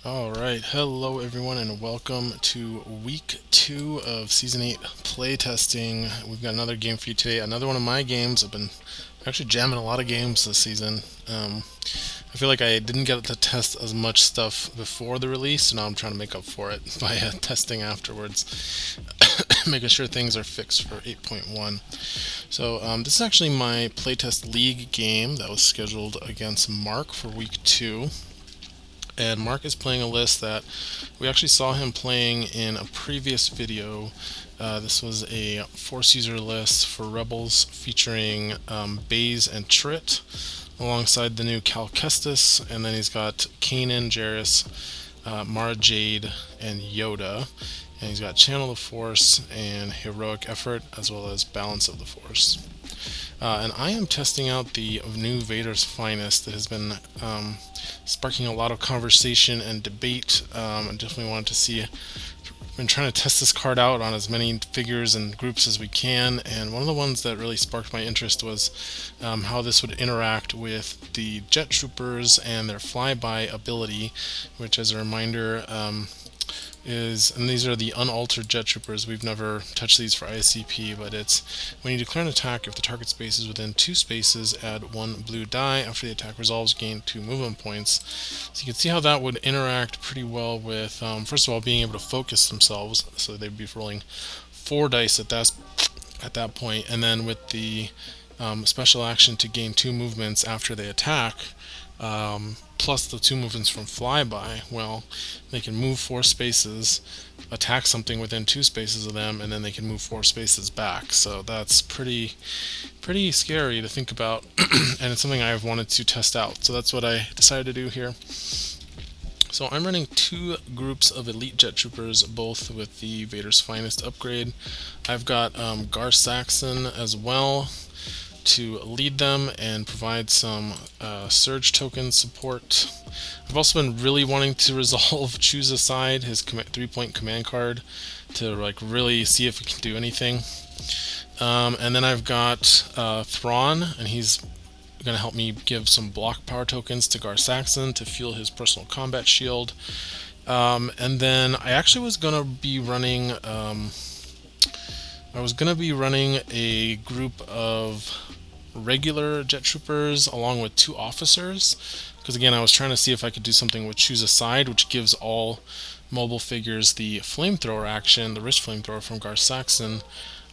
Alright, hello everyone and welcome to week 2 of season 8 playtesting. We've got another game for you today, another one of my games. I've been actually jamming a lot of games this season. I feel like I didn't get to test as much stuff before the release, so now I'm trying to make up for it by testing afterwards, making sure things are fixed for 8.1. So this is actually my playtest league game that was scheduled against Mark for week 2. And Mark is playing a list that we actually saw him playing in a previous video. This was a force user list for Rebels featuring Baze and Trit alongside the new Cal Kestis, and then he's got Kanan, Jairus, Mara Jade, and Yoda. And he's got Channel the Force and Heroic Effort, as well as Balance of the Force. And I am testing out the new Vaders Finest that has been sparking a lot of conversation and debate. I definitely wanted to see. I've been trying to test this card out on as many figures and groups as we can, and one of the ones that really sparked my interest was how this would interact with the Jet Troopers and their flyby ability, which, as a reminder, and these are the unaltered Jet Troopers. We've never touched these for IACP, but it's when you declare an attack, if the target space is within 2 spaces, add 1 blue die. After the attack resolves, gain 2 movement points. So you can see how that would interact pretty well with, first of all, being able to focus themselves, so they'd be rolling 4 dice at that point, and then with the special action to gain 2 movements after they attack, plus the 2 movements from flyby. Well, they can move 4 spaces, attack something within 2 spaces of them, and then they can move 4 spaces back. So that's pretty scary to think about, and it's something I've wanted to test out. So that's what I decided to do here. So I'm running 2 groups of elite jet troopers, both with the Vaders Finest upgrade. I've got Saxon as well to lead them and provide some surge token support. I've also been really wanting to resolve Choose a Side, his 3-point command card, to really see if it can do anything. And then I've got Thrawn, and he's going to help me give some block power tokens to Saxon to fuel his personal combat shield. And then I actually was going to be running a group of regular jet troopers along with 2 officers, because again I was trying to see if I could do something with Choose a Side, which gives all mobile figures the flamethrower action, the wrist flamethrower from Saxon.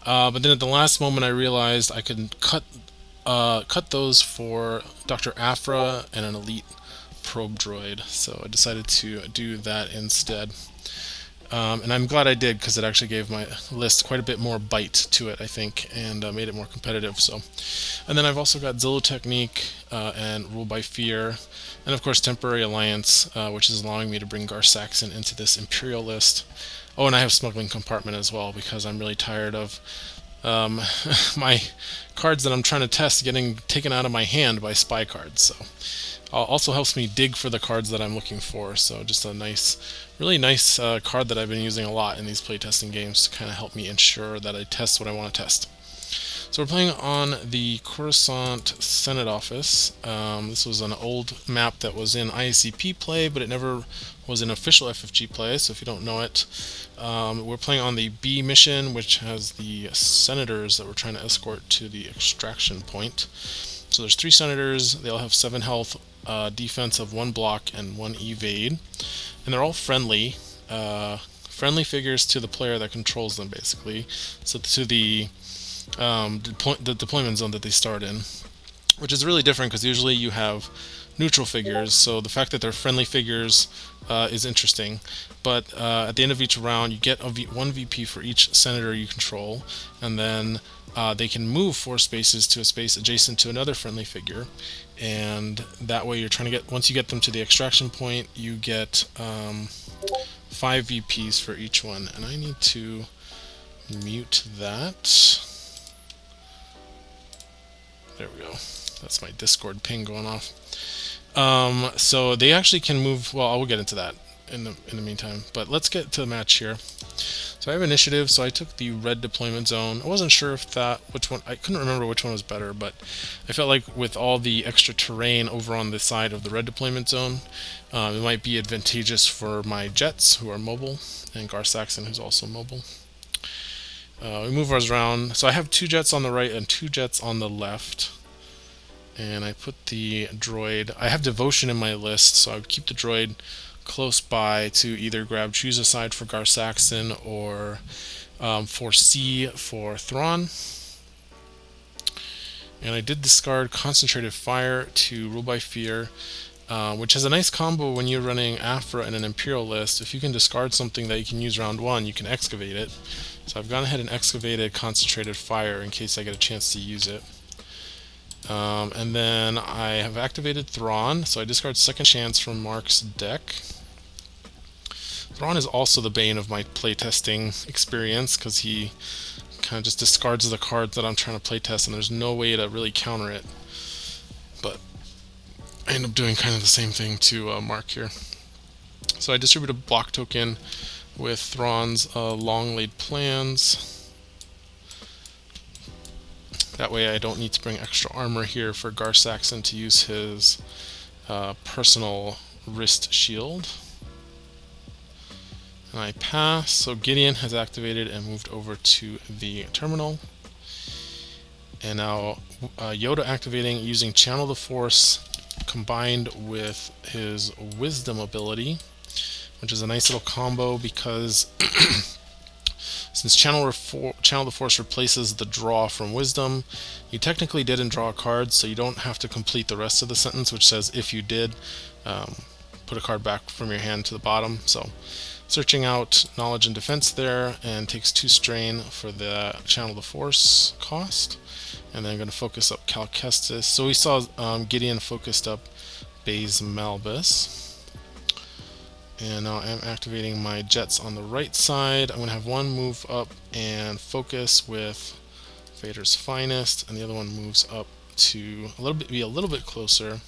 But then at the last moment I realized I could cut those for Dr. Afra and an elite probe droid, so I decided to do that instead. And I'm glad I did, because it actually gave my list quite a bit more bite to it, I think, and made it more competitive. So, and then I've also got Zillow Technique and Rule by Fear, and of course Temporary Alliance, which is allowing me to bring Saxon into this Imperial list. Oh, and I have Smuggling Compartment as well, because I'm really tired of my cards that I'm trying to test getting taken out of my hand by spy cards. So also helps me dig for the cards that I'm looking for. So just a really nice card that I've been using a lot in these playtesting games to kind of help me ensure that I test what I want to test. So we're playing on the Coruscant Senate Office. This was an old map that was in IACP play, but it never was an official FFG play, so if you don't know it, we're playing on the B mission, which has the senators that we're trying to escort to the extraction point. So there's 3 senators, they all have 7 health, defense of 1 block and 1 evade, and they're all friendly figures to the player that controls them, basically, so to the deployment zone that they start in, which is really different because usually you have neutral figures, so the fact that they're friendly figures is interesting. But at the end of each round you get 1 VP for each senator you control, and then they can move 4 spaces to a space adjacent to another friendly figure, and that way you're trying to get, once you get them to the extraction point, you get 5 VPs for each one. And I need to mute that. There we go. That's my Discord ping going off. So they actually can move, well, I will get into that. in the meantime. But let's get to the match here. So I have initiative, so I took the red deployment zone. I wasn't sure if which one, I couldn't remember which one was better, but I felt like with all the extra terrain over on the side of the red deployment zone, it might be advantageous for my jets, who are mobile, and Saxon, who's also mobile. We move ours around. So I have 2 jets on the right and 2 jets on the left. And I put the droid, I have devotion in my list, so I would keep the droid close by to either choose a side for Saxon or for C for Thrawn. And I did discard Concentrated Fire to Rule by Fear, which has a nice combo when you're running Afra in an Imperial list. If you can discard something that you can use round 1, you can excavate it. So I've gone ahead and excavated Concentrated Fire in case I get a chance to use it. And then I have activated Thrawn, so I discard Second Chance from Mark's deck. Thrawn is also the bane of my playtesting experience, because he kind of just discards the cards that I'm trying to playtest, and there's no way to really counter it. But I end up doing kind of the same thing to Mark here. So I distribute a block token with Thrawn's long laid plans. That way I don't need to bring extra armor here for Saxon to use his personal wrist shield. And I pass, so Gideon has activated and moved over to the terminal. And now Yoda activating using Channel the Force combined with his Wisdom ability, which is a nice little combo because since Channel the Force replaces the draw from Wisdom, you technically didn't draw a card, so you don't have to complete the rest of the sentence, which says if you did, put a card back from your hand to the bottom. So searching out Knowledge and Defense there, and takes 2 strain for the Channel the Force cost. And then I'm going to focus up Cal Kestis. So we saw Gideon focused up Baze Malbus. And now I'm activating my jets on the right side. I'm going to have one move up and focus with Vaders Finest, and the other one moves up to be a little bit closer.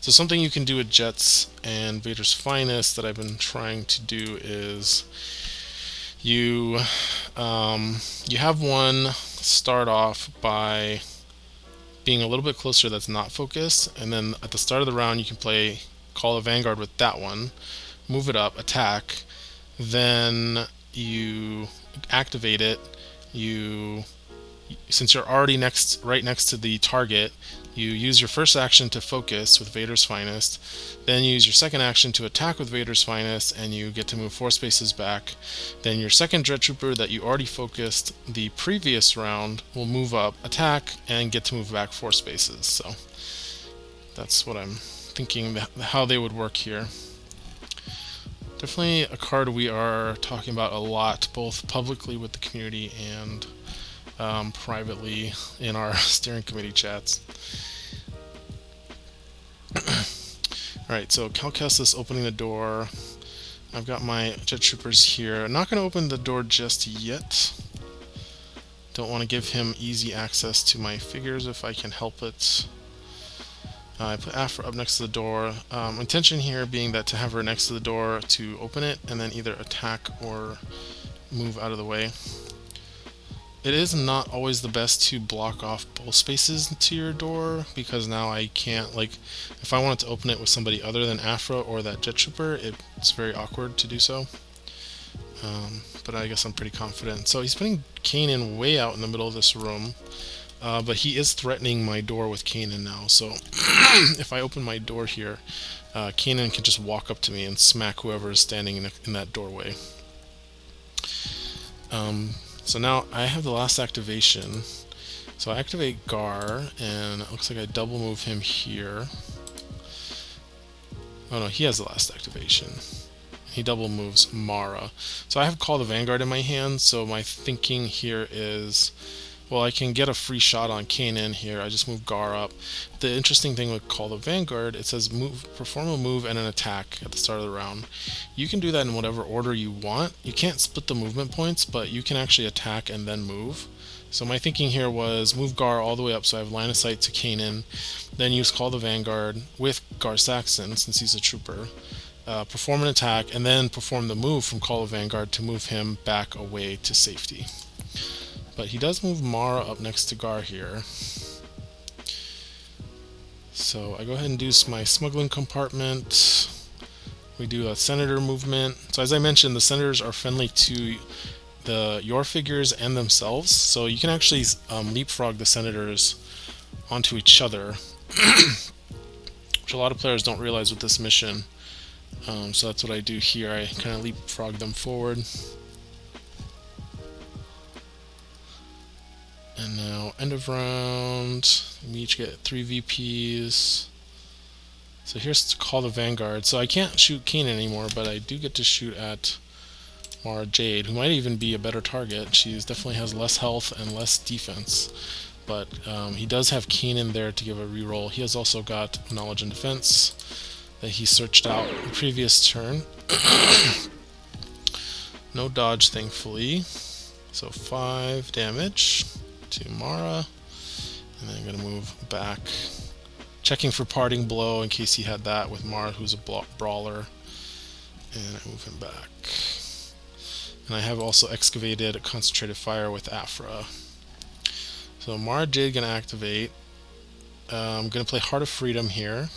So something you can do with jets and Vaders Finest that I've been trying to do is you have one start off by being a little bit closer that's not focused, and then at the start of the round you can play Call the Vanguard with that one, move it up, attack, then you activate it. Since you're already right next to the target, you use your first action to focus with Vaders Finest, then you use your second action to attack with Vaders Finest, and you get to move 4 spaces back. Then your second Jet Trooper that you already focused the previous round will move up, attack, and get to move back 4 spaces. So that's what I'm thinking how they would work here. Definitely a card we are talking about a lot, both publicly with the community and privately in our steering committee chats. Alright, so Cal Kestis opening the door. I've got my Jet Troopers here. I'm not going to open the door just yet. Don't want to give him easy access to my figures if I can help it. I put Afra up next to the door. Intention here being that to have her next to the door to open it and then either attack or move out of the way. It is not always the best to block off both spaces to your door, because now I can't, if I wanted to open it with somebody other than Afra or that Jet Trooper, it's very awkward to do so. But I guess I'm pretty confident. So he's putting Kanan way out in the middle of this room. But he is threatening my door with Kanan now, so if I open my door here, Kanan can just walk up to me and smack whoever is standing in that doorway. So now I have the last activation. So I activate Gar, and it looks like I double move him here. Oh no, he has the last activation. He double moves Mara. So I have Call the Vanguard in my hand, so my thinking here is, well, I can get a free shot on Kanan here. I just move Gar up. The interesting thing with Call the Vanguard, it says perform a move and an attack at the start of the round. You can do that in whatever order you want. You can't split the movement points, but you can actually attack and then move. So my thinking here was move Gar all the way up so I have line of sight to Kanan, then use Call the Vanguard with Saxon since he's a trooper, perform an attack, and then perform the move from Call of Vanguard to move him back away to safety. But he does move Mara up next to Gar here. So I go ahead and do my smuggling compartment. We do a senator movement. So as I mentioned, the senators are friendly to your figures and themselves. So you can actually leapfrog the senators onto each other, which a lot of players don't realize with this mission. So that's what I do here. I kind of leapfrog them forward. And now, end of round, we each get 3 VPs. So here's to Call the Vanguard. So I can't shoot Keenan anymore, but I do get to shoot at Mara Jade, who might even be a better target. She definitely has less health and less defense. But he does have Keenan there to give a reroll. He has also got Knowledge and Defense that he searched out the previous turn. No dodge, thankfully. So 5 damage to Mara, and then I'm going to move back, checking for Parting Blow in case he had that with Mara, who's a brawler, and I move him back. And I have also excavated a Concentrated Fire with Afra. So Mara Jade going to activate. I'm going to play Heart of Freedom here.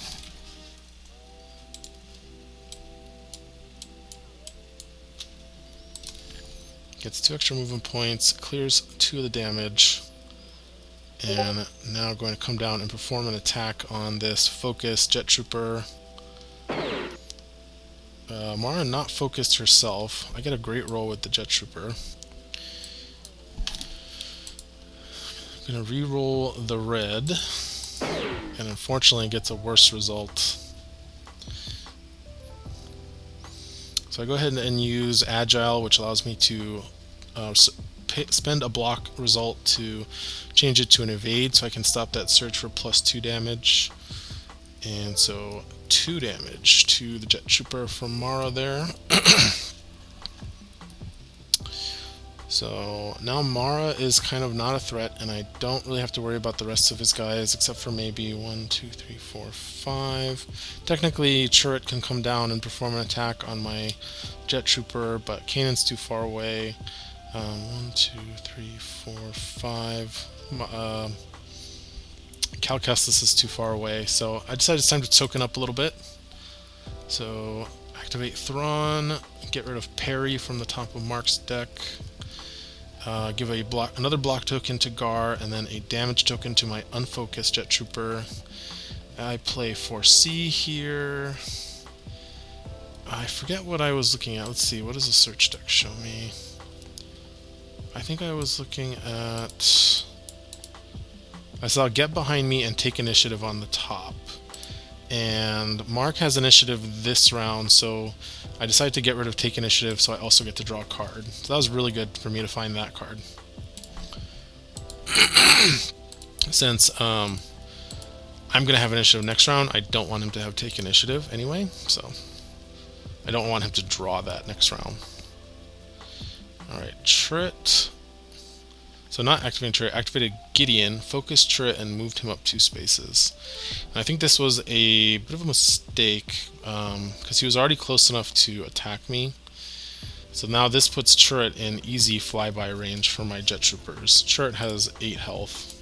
Gets 2 extra movement points, clears 2 of the damage, and now going to come down and perform an attack on this focused Jet Trooper. Mara not focused herself. I get a great roll with the Jet Trooper. I'm going to re-roll the red, and unfortunately it gets a worse result. So I go ahead and use Agile, which allows me to spend a block result to change it to an evade, so I can stop that search for +2 damage. And so 2 damage to the Jet Trooper from Mara there. So now Mara is kind of not a threat, and I don't really have to worry about the rest of his guys, except for maybe 1, 2, 3, 4, 5. Technically, Chirrut can come down and perform an attack on my Jet Trooper, but Kanan's too far away. 1, 2, 3, 4, 5. Cal Kestis is too far away, so I decided it's time to token up a little bit. So activate Thrawn, get rid of Parry from the top of Mark's deck. Give another block token to Gar, and then a damage token to my unfocused Jet Trooper. I play 4C here. I forget what I was looking at. Let's see, what does the search deck show me? I think I was looking at... I saw Get Behind Me and Take Initiative on the top. And Mark has initiative this round, so I decided to get rid of Take Initiative, so I also get to draw a card. So that was really good for me to find that card. Since I'm going to have initiative next round, I don't want him to have Take Initiative anyway, so I don't want him to draw that next round. Alright, Chirrut. So not activating Chirrut, activated Gideon, focused Chirrut, and moved him up 2 spaces. And I think this was a bit of a mistake, because he was already close enough to attack me. So now this puts Chirrut in easy flyby range for my Jet Troopers. Chirrut has 8 health.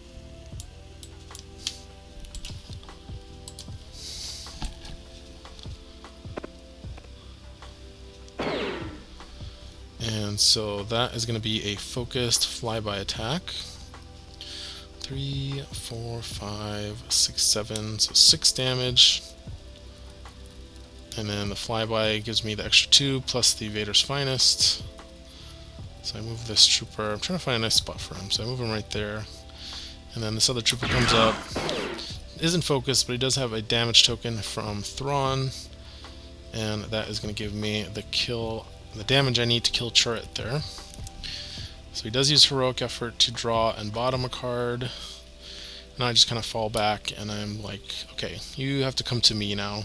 And so that is going to be a focused flyby attack. 3, 4, 5, 6, 7, so 6 damage. And then the flyby gives me the extra 2 plus the Vaders Finest. So I move this trooper. I'm trying to find a nice spot for him, so I move him right there. And then this other trooper comes up. Isn't focused, but he does have a damage token from Thrawn. And that is going to give me the damage I need to kill Chirrut there. So he does use Heroic Effort to draw and bottom a card. And I just kind of fall back, and I'm like, okay, you have to come to me now.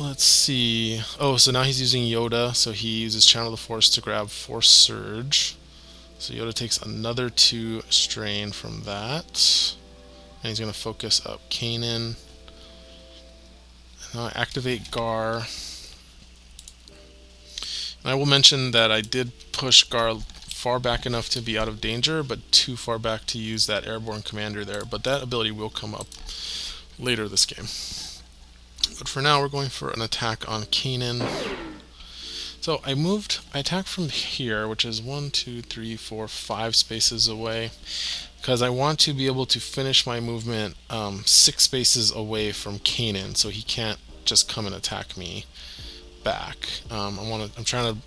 Let's see. Oh, so now he's using Yoda, so he uses Channel the Force to grab Force Surge. So Yoda takes another 2 strain from that. and he's going to focus up Kanan. Now I activate Gar. And I will mention that I did push Gar far back enough to be out of danger, but too far back to use that airborne commander there. But that ability will come up later this game. But for now, we're going for an attack on Kanan. So I attacked from here, which is 1, 2, 3, 4, 5 spaces away, because I want to be able to finish my movement 6 spaces away from Kanan, so he can't just come and attack me back. I'm trying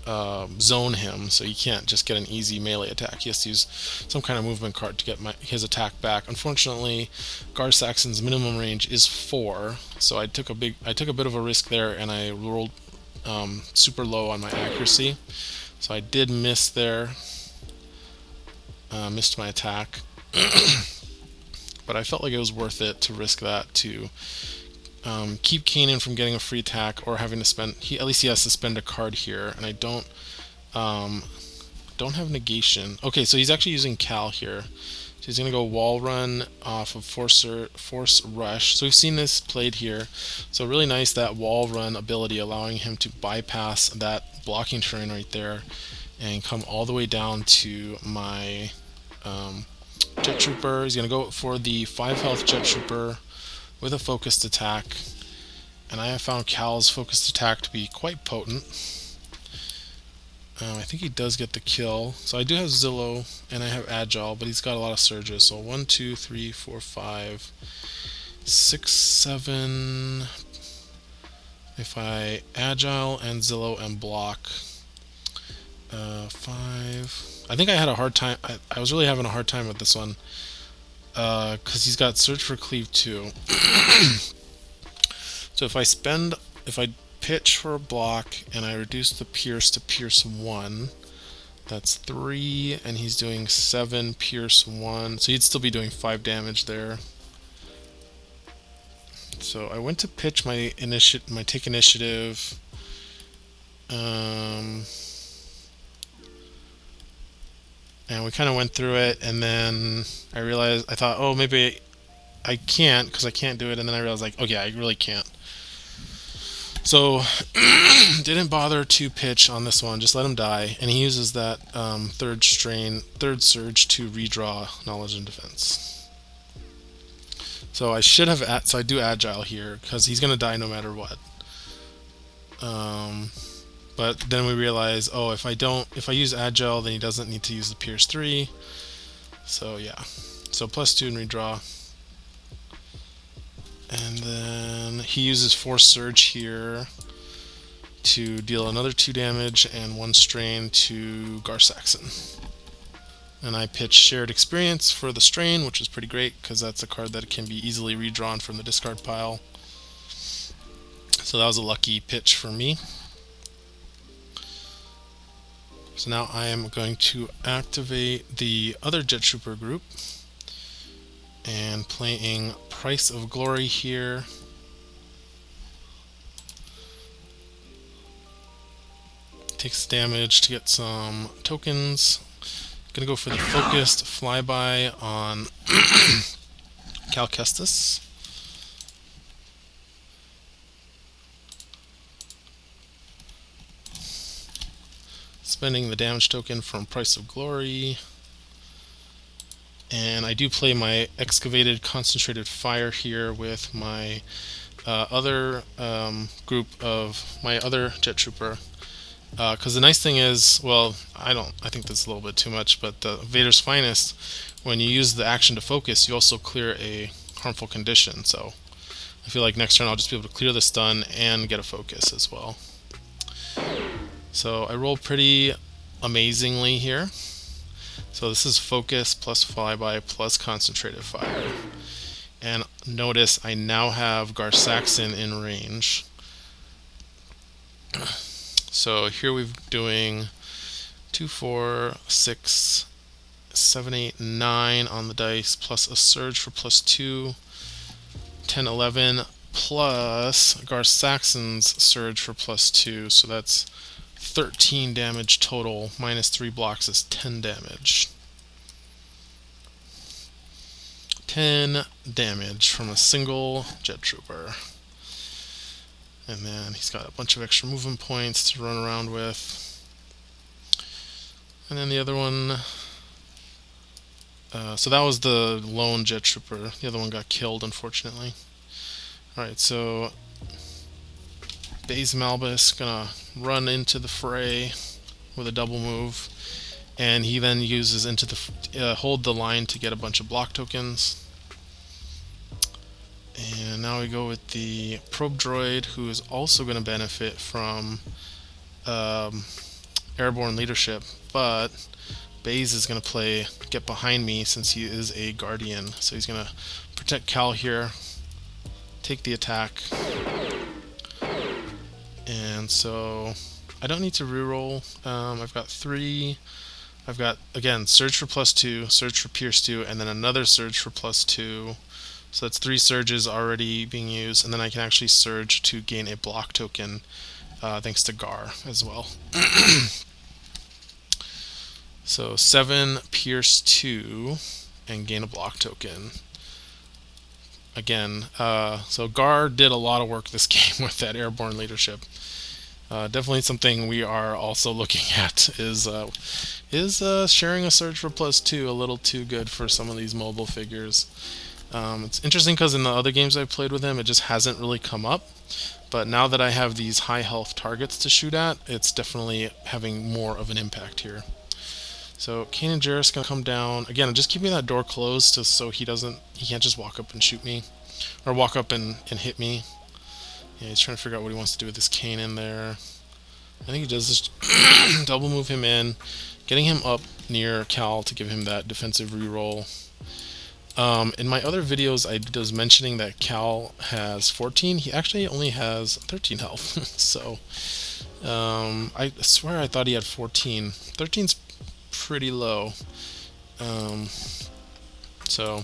to zone him, so he can't just get an easy melee attack. He has to use some kind of movement card to get his attack back. Unfortunately, Gar Saxon's minimum range is 4, so I took a bit of a risk there, and I rolled super low on my accuracy. So I did miss there, missed my attack, but I felt like it was worth it to risk that to keep Kanan from getting a free attack or having to spend. At least he has to spend a card here, and I don't have negation. Okay, so he's actually using Cal here. So he's going to go wall run off of force rush. So we've seen this played here. So really nice, that wall run ability, allowing him to bypass that blocking terrain right there and come all the way down to my Jet Trooper. He's going to go for the 5 health Jet Trooper with a focused attack. And I have found Cal's focused attack to be quite potent. I think he does get the kill. So I do have Zillow and I have Agile, but he's got a lot of surges. So 1, 2, 3, 4, 5, 6, 7. If I Agile and Zillow and block, 5. I think I had a hard time. I was really having a hard time with this one because he's got Search for Cleave 2. So if I pitch for a block and I reduce the Pierce to Pierce 1, that's 3, and he's doing 7 Pierce 1, so he'd still be doing 5 damage there. So I went to pitch my take initiative. And we kind of went through it, and then I thought, oh, maybe I can't, because I can't do it, and then I realized, like, okay, I really can't. So, didn't bother to pitch on this one, just let him die, and he uses that third surge to redraw Knowledge and Defense. So I do Agile here, because he's going to die no matter what. But then we realize, oh, if I use Agile, then he doesn't need to use the Pierce 3. So yeah, so +2 and redraw. And then he uses Force Surge here to deal another 2 damage and 1 strain to Gar Saxon. And I pitch Shared Experience for the strain, which is pretty great because that's a card that can be easily redrawn from the discard pile. So that was a lucky pitch for me. So now I am going to activate the other Jet Trooper group and playing Price of Glory here. Takes damage to get some tokens. Gonna go for the focused flyby on Cal Kestis. Spending the damage token from Price of Glory. And I do play my Excavated Concentrated Fire here with my other group of my other Jet Trooper. Because the nice thing is, well, I think that's a little bit too much, but the Vaders Finest, when you use the action to focus, you also clear a harmful condition. So I feel like next turn I'll just be able to clear the stun and get a focus as well. So I roll pretty amazingly here. So this is focus plus flyby plus concentrated fire. And notice I now have Gar Saxon in range. So here we're doing 2, 4, 6, 7, 8, 9 on the dice, plus a surge for +2, 10, 11, plus Gar Saxon's surge for +2, so that's 13 damage total, minus 3 blocks is 10 damage. 10 damage from a single jet trooper. And then he's got a bunch of extra movement points to run around with. And then the other one, so that was the lone jet trooper. The other one got killed, unfortunately. Alright, so Baze Malbus gonna run into the fray with a double move, and he then uses into the hold the line to get a bunch of block tokens. And now we go with the probe droid, who is also going to benefit from airborne leadership, but Baze is going to get behind me since he is a guardian, so he's going to protect Cal here, take the attack, and so I don't need to reroll. I've got 3. I've got, again, Surge for +2, Surge for Pierce 2, and then another Surge for +2. So that's 3 surges already being used, and then I can actually surge to gain a block token thanks to Gar as well. So 7 Pierce 2 and gain a block token. Again, so Gar did a lot of work this game with that airborne leadership. Definitely something we are also looking at is sharing a surge for +2 a little too good for some of these mobile figures. It's interesting because in the other games I've played with him, it just hasn't really come up. But now that I have these high health targets to shoot at, it's definitely having more of an impact here. So Kanan Jarrus gonna come down again. I'm just keeping that door closed so he can't just walk up and shoot me, or walk up and hit me. Yeah, he's trying to figure out what he wants to do with this Kanan there. I think he does just double move him in, getting him up near Cal to give him that defensive reroll. In my other videos, I was mentioning that Cal has 14. He actually only has 13 health. So I swear I thought he had 14. 13's pretty low. So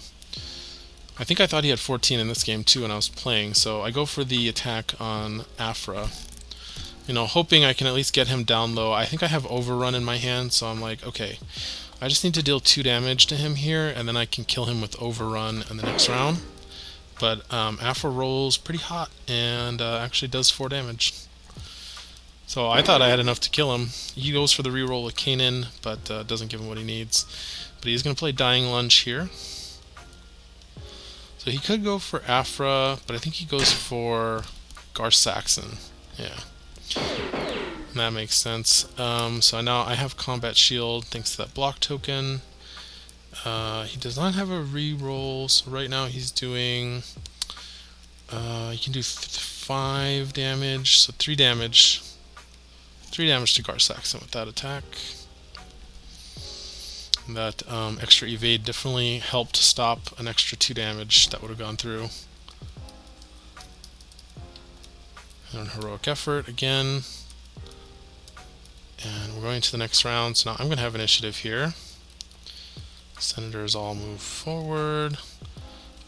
I think I thought he had 14 in this game too when I was playing. So I go for the attack on Afra, hoping I can at least get him down low. I think I have Overrun in my hand, so I'm like, okay, I just need to deal 2 damage to him here, and then I can kill him with Overrun in the next round. But Afra rolls pretty hot and actually does 4 damage. So I thought I had enough to kill him. He goes for the reroll with Kanan, but doesn't give him what he needs. But he's going to play Dying Lunge here. So he could go for Afra, but I think he goes for Saxon. Yeah. That makes sense. So now I have Combat Shield thanks to that block token. He does not have a reroll, so right now he's doing... he can do 5 damage, so 3 damage. 3 damage to Saxon with that attack. That extra evade definitely helped stop an extra 2 damage that would have gone through. And Heroic Effort again. And we're going to the next round, so now I'm going to have initiative here. Senators all move forward.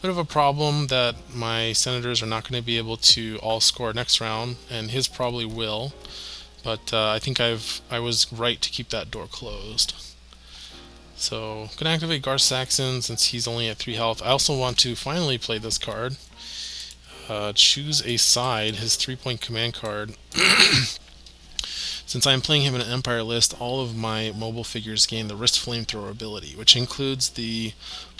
Bit of a problem that my Senators are not going to be able to all score next round, and his probably will. But I think I was right to keep that door closed. So I'm going to activate Saxon since he's only at 3 health. I also want to finally play this card. Choose a side, his 3-point command card. Since I'm playing him in an Empire list, all of my mobile figures gain the Wrist Flamethrower ability, which includes the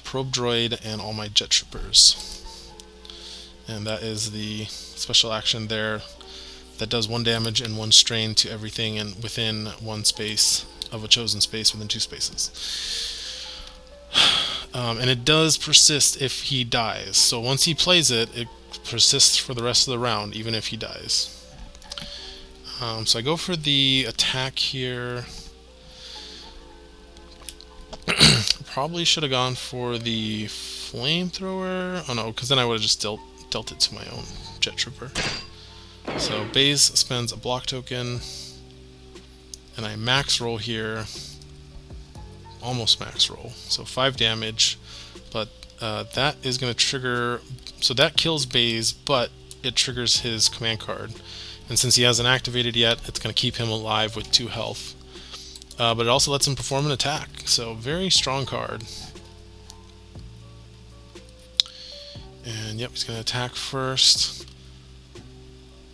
Probe Droid and all my Jet Troopers. And that is the special action there that does 1 damage and 1 strain to everything and within 1 space of a chosen space within 2 spaces. And it does persist if he dies. So once he plays it, it persists for the rest of the round, even if he dies. So I go for the attack here. Probably should have gone for the flamethrower. Oh no, because then I would have just dealt it to my own Jet Trooper. So Baze spends a block token, and I max roll here. Almost max roll. So 5 damage, but that is going to trigger. So that kills Baze, but it triggers his command card. And since he hasn't activated yet, it's going to keep him alive with 2 health. But it also lets him perform an attack. So very strong card. And yep, he's going to attack first.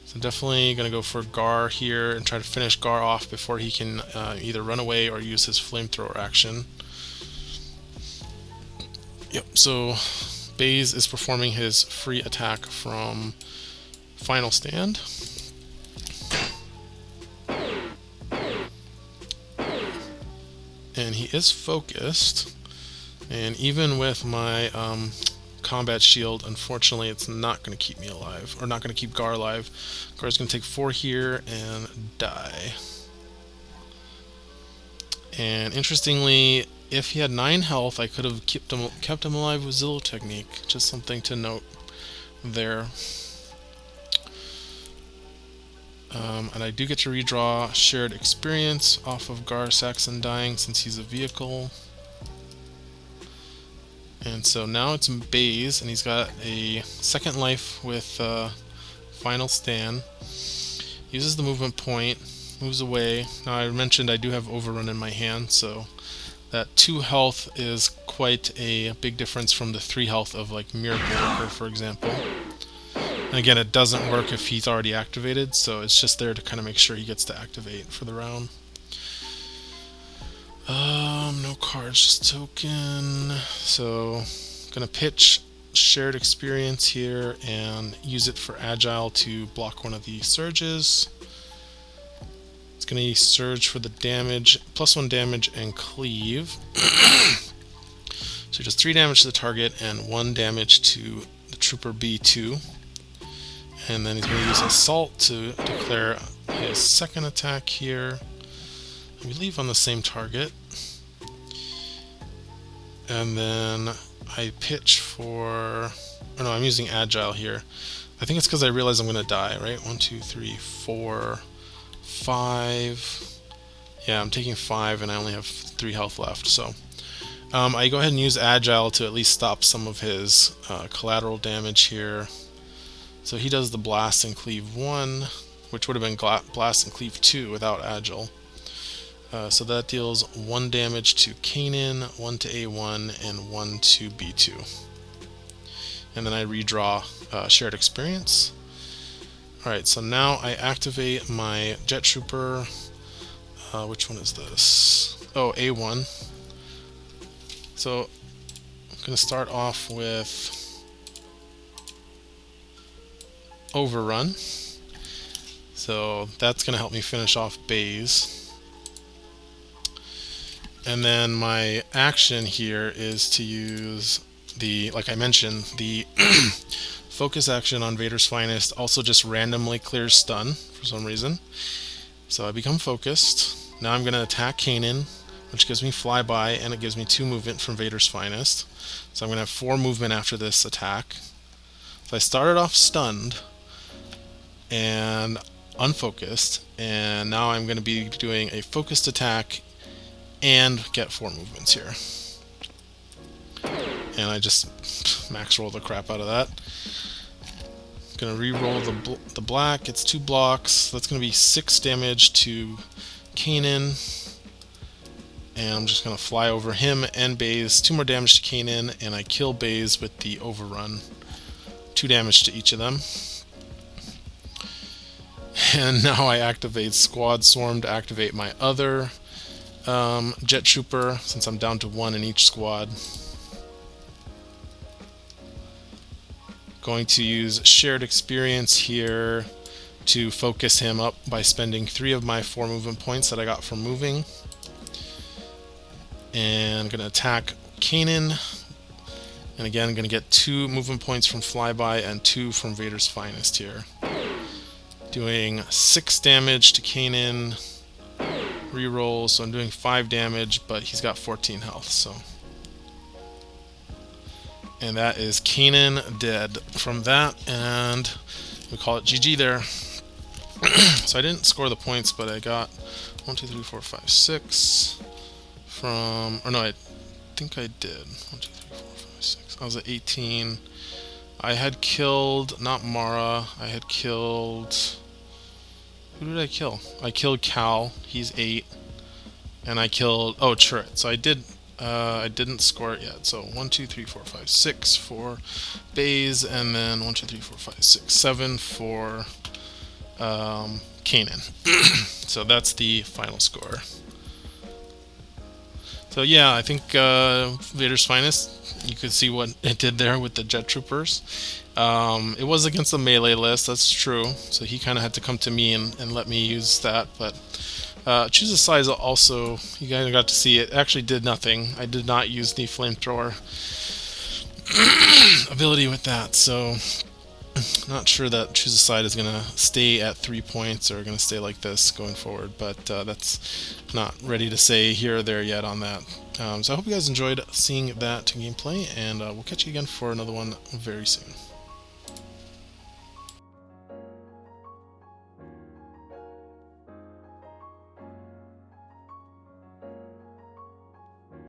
So definitely going to go for Gar here and try to finish Gar off before he can either run away or use his flamethrower action. Yep, so Baze is performing his free attack from Final Stand. And he is focused. And even with my combat shield, unfortunately it's not going to keep me alive, or not going to keep Gar alive. Gar's going to take 4 here and die. And interestingly, if he had 9 health, I could have kept him alive with Zillow technique. Just something to note there. And I do get to redraw shared experience off of Gar Saxon dying since he's a vehicle. And so now it's Baze, and he's got a second life with Final Stand. Uses the movement point, moves away. Now I mentioned I do have Overrun in my hand, so that 2 health is quite a big difference from the 3 health of like Miracle Worker, for example. And again, it doesn't work if he's already activated, so it's just there to kind of make sure he gets to activate for the round. No cards, just token. So, gonna pitch shared experience here and use it for Agile to block one of the surges. It's gonna use Surge for the damage, +1 damage, and Cleave. So just 3 damage to the target and 1 damage to the Trooper B2. And then he's gonna use Assault to declare his second attack here. We leave on the same target. And then I pitch for... Oh no, I'm using Agile here. I think it's because I realize I'm going to die, right? 1, 2, 3, 4, 5. Yeah, I'm taking 5 and I only have 3 health left. So I go ahead and use Agile to at least stop some of his collateral damage here. So he does the Blast and Cleave 1, which would have been Blast and Cleave 2 without Agile. So that deals 1 damage to Kanan, 1 to A1, and 1 to B2. And then I redraw shared experience. Alright, so now I activate my Jet Trooper. Which one is this? Oh, A1. So I'm going to start off with Overrun. So that's going to help me finish off Baze. And then my action here is to use the, like I mentioned, the focus action on Vaders Finest also just randomly clears stun for some reason. So I become focused. Now I'm going to attack Kanan, which gives me flyby, and it gives me 2 movement from Vaders Finest. So I'm going to have 4 movement after this attack. So I started off stunned and unfocused, and now I'm going to be doing a focused attack and get 4 movements here. And I just max roll the crap out of that. Gonna re-roll the black. It's 2 blocks. That's gonna be 6 damage to Kanan. And I'm just gonna fly over him and Baze. 2 more damage to Kanan, and I kill Baze with the Overrun. 2 damage to each of them. And now I activate Squad Swarm to activate my other Jet Trooper, since I'm down to 1 in each squad. Going to use shared experience here to focus him up by spending 3 of my 4 movement points that I got from moving. And I'm going to attack Kanan. And again, I'm going to get 2 movement points from Flyby and 2 from Vaders Finest here. Doing 6 damage to Kanan. Reroll, so I'm doing 5 damage, but he's got 14 health, so. And that is Kanan dead from that, and we call it GG there. So I didn't score the points, but I got 1, 2, 3, 4, 5, 6 from, or no, I think I did. 1, 2, 3, 4, 5, 6. I was at 18. I had killed, not Mara, I had killed... Who did I kill? I killed Cal, he's 8. And I killed, oh, Chirrut. So I did I didn't score it yet. So 1, 2, 3, 4, 5, 6 for Baze, and then 1, 2, 3, 4, 5, 6, 7 for Canaan. So that's the final score. So yeah, I think Vaders Finest, you could see what it did there with the jet troopers. It was against the melee list, that's true. So he kind of had to come to me and let me use that. But choose a size also, you guys got to see it actually did nothing. I did not use the flamethrower ability with that. So not sure that choose a side is going to stay at 3 points or going to stay like this going forward, but that's not ready to say here or there yet on that. So I hope you guys enjoyed seeing that gameplay, and we'll catch you again for another one very soon.